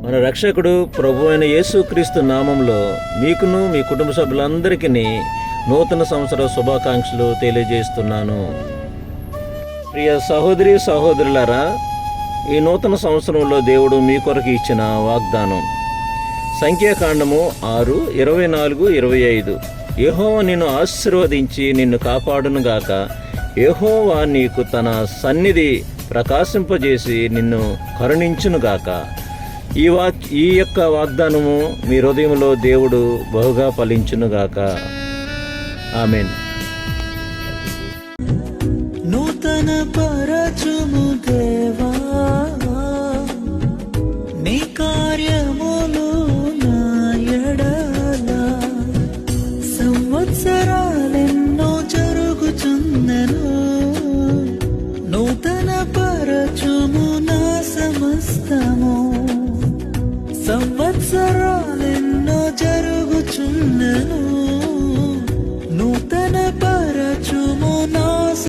మన రక్షకుడు ప్రభు అయిన యేసుక్రీస్తు నామంలో మీకును మీ కుటుంబ సభ్యులందరికీ నూతన సంవత్సర శుభాకాంక్షలు తెలియజేస్తున్నాను. ప్రియ సహోదరి సహోదరులారా, ఈ నూతన సంవత్సరంలో దేవుడు మీ కొరకు ఇచ్చిన వాగ్దానం సంఖ్యాకాండము 6:24-25. యెహోవా నిన్ను ఆశీర్వదించి నిన్ను కాపాడునుగాక. యెహోవా నీకు తన సన్నిధి ప్రకాశింపజేసి నిన్ను కరుణించునుగాక. ఈ యొక్క వాగ్దానము మీ హృదయంలో దేవుడు బహుగా ఫలించునుగాక. ఆమేన్. నూతన పరచుము దేవా, నీ కార్యములు నా ఎడల. సంవత్సరాలెన్నో జరుగుచున్నను, నూతన పరచుము నా సమస్తము. సంవత్సరాలెన్నో జరుగుచున్నను,